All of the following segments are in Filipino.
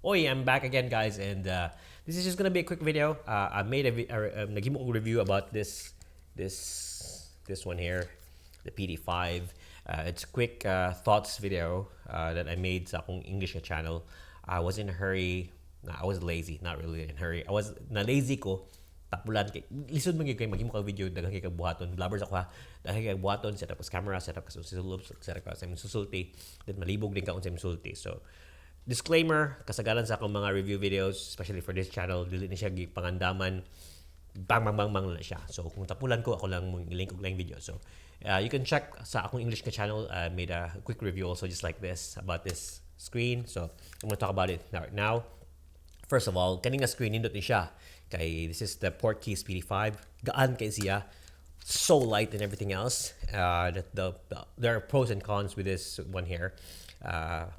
Oi, I'm back again, guys, and this is just gonna be a quick video. I made a naging review about this one here, the PD5. It's a quick thoughts video that I made sa akong English channel. I was in a hurry. I was lazy, not really in a hurry. I was na lazy ko. Tapulan kay lisod man gyud kay maghimo ka video daghang kay buhaton blabbers ako ha daghang kay buhaton set up sa camera set up ka sa set up ka sa susulti then malibog din ka unsa sulti. So disclaimer, kasagaran sa akong mga review videos, especially for this channel, dili ni siya gipangandaman, bang na siya. So kung tapulan ko, ako lang mong link og lang video. So you can check sa akong English ka channel. I made a quick review also just like this about this screen. So I'm gonna talk about it now. First of all, kaning nga screen nindot ni siya. Kay this is the portkeys PD5. Gaan kay siya. So light and everything else. There are pros and cons with this one here.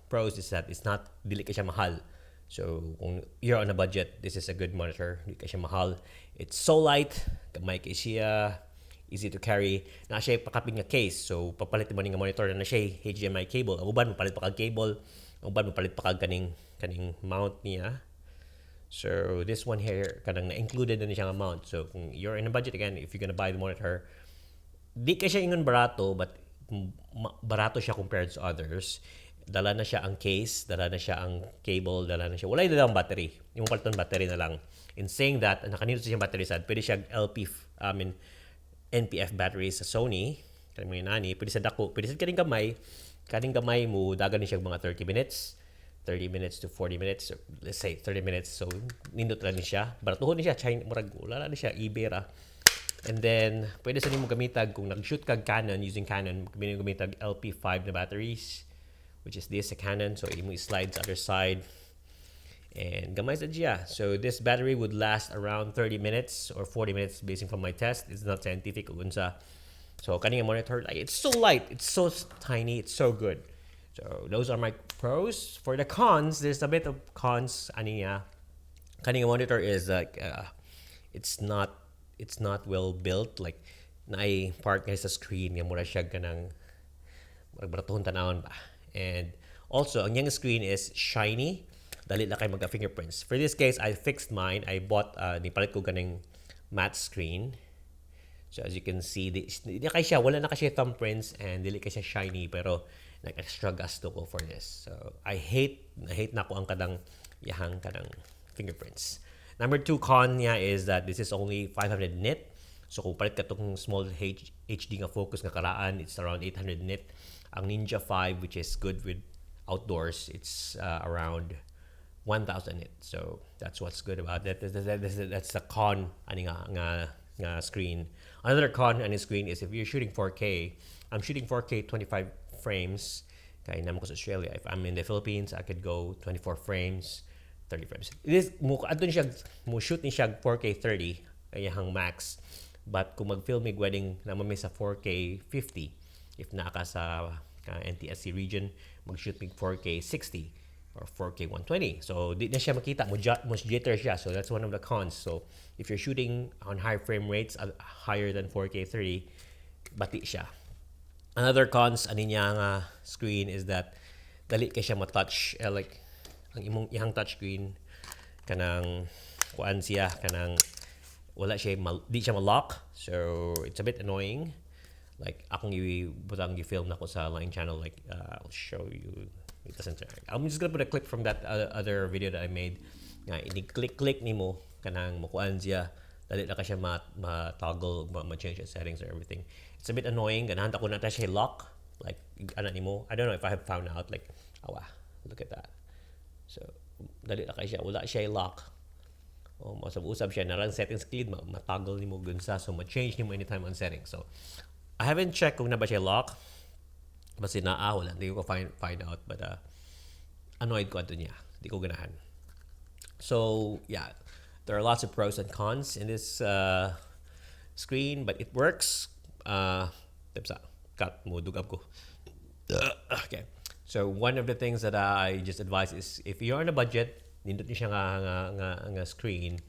Pros is that it's not dili ka siya mahal. So kung you're on a budget, this is a good monitor. Dili ka siya mahal. It's so light. Gamay kay siya. Easy to carry. Na siya pakaping nga case. So papalit mo nga monitor na siya HDMI cable. Ang uban mapalit pa kag cable. Ang uban mapalit pa kag kaning mount niya. So this one here, kanang na-included na siyang amount. So kung you're in a budget, again, if you're gonna buy the monitor, di ka siya ingon barato, but barato siya compared to others. Dala na siya ang case, dala na siya ang cable, dala na siya. Wala yung dalang battery. Yung palitan battery na lang. In saying that, nakanito siyang battery sad, pwede siya NPF batteries sa Sony, kanang mga nani, pwede sa dako, pwede sa kaning gamay mo, dagan ni siya mga 30 minutes to 40 minutes, or let's say 30 minutes. So nindot lang ni siya, baratuhon ni siya, China murag wala ni siya eBay ra. And then pwede sa nimo gamitag kung nag-shoot kag Canon, using Canon, pwede gamitag LP5 na batteries, which is this a Canon. So imo slide sa other side and gamay sa siya. So this battery would last around 30 minutes or 40 minutes based from my test. It's not scientific unsa. So kaning monitor, like, it's so light, it's so tiny, it's so good. So those are my pros. For the cons, there's a bit of cons. Aniya, kaning monitor is like it's not well built. Like naay part nga sa screen nga mura siya kanang baratuhon tanawon ba. And also ang yang screen is shiny. Dali na kay magka fingerprints. For this case, I fixed mine. I bought nipalit ko ganing matte screen. So as you can see, di kay siya wala na kasi thumbprints and dili kay siya shiny, pero nag-extra gasto ko for this. So I hate na ko ang kadang fingerprints. Number 2 con niya is that this is only 500 nit. So kung palit ka tong small HD nga focus nga karaan, it's around 800 nit. Ang Ninja 5, which is good with outdoors, it's around 1000 nit. So that's what's good about that. That's the con ani nga screen. Another con on the screen is if you're shooting 4K. I'm shooting 4K 25 frames. Kaya naman ko sa Australia. If I'm in the Philippines, I could go 24 frames, 30 frames. This adun siya mo shoot ni siya 4K 30 kaya hang max. But kung mag-film mig wedding naman may sa 4K 50, if naa ka sa NTSC region, mag-shoot mig 4K 60 or 4K 120. So di na siya makita mo jitter siya. So that's one of the cons. So if you're shooting on high frame rates higher than 4K 30, bati siya. Another cons ani niya nga screen is that dali kay siya ma-touch, like ang ihang touch screen kanang kuan siya kanang wala siya di siya ma-lock. So it's a bit annoying. Like akong butang gi-film nako sa line channel, like I'll show you. It doesn't turn. I'm just gonna put a clip from that other video that I made. Nga ini-click nimo kanang makuan siya. Dali na ka siya ma-toggle, ma-change the settings or everything. It's a bit annoying. Ganahan ko na siya lock. Like, ano nimo. I don't know if I have found out. Like, look at that. So, dali na ka siya. Wala siya lock. O, masab-usab siya. Narang settings click, ma-toggle nimo gunsa. So, ma-change nimo anytime on settings. So, I haven't checked kung na ba siya lock. Basta wala. Hindi ko find out. But, annoyed ko ato niya. Hindi ko ganahan. So, yeah. There are lots of pros and cons in this screen, but it works. Cut mo dugab ko. Okay. So one of the things that I just advise is if you're on a budget, nindot niyo siya nga screen.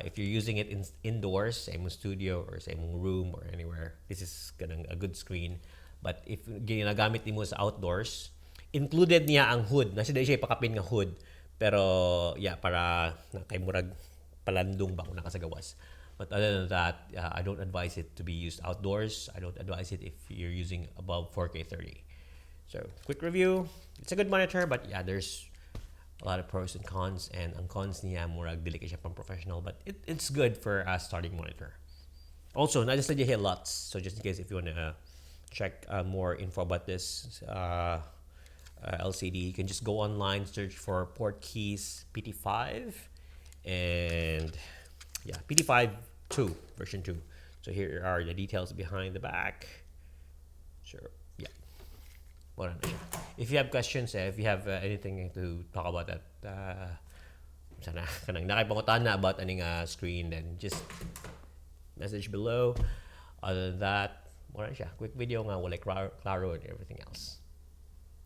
If you're using it indoors, sa imong studio or sa imong room or anywhere, this is a good screen. But if ginagamit nimo sa outdoors, included niya ang hood. Nasa siya ipakapin nga hood. Pero yeah, para kay murag palandong ba kung nakasagawas. But other than that, I don't advise it to be used outdoors. I don't advise it if you're using above 4K 30. So quick review. It's a good monitor, but yeah, there's a lot of pros and cons. And ang cons niya, murag dili ka siya pang professional, but it's good for a starting monitor. Also, not just let you hit lots. So just in case if you want to check more info about this LCD, you can just go online, search for portkeys PT5, and yeah, PT5 2 version 2. So here are the details behind the back. Sure, yeah. If you have questions, if you have anything to talk about that, sana kanang nakaipangutan na about aning screen, then just message below. Other than that, wala siya. Quick video nga, wala klaro and everything else.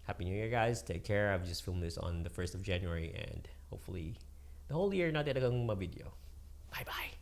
Happy New Year, guys. Take care. I've just filmed this on the 1st of January, and hopefully the whole year natin talagang ma-video. Bye-bye.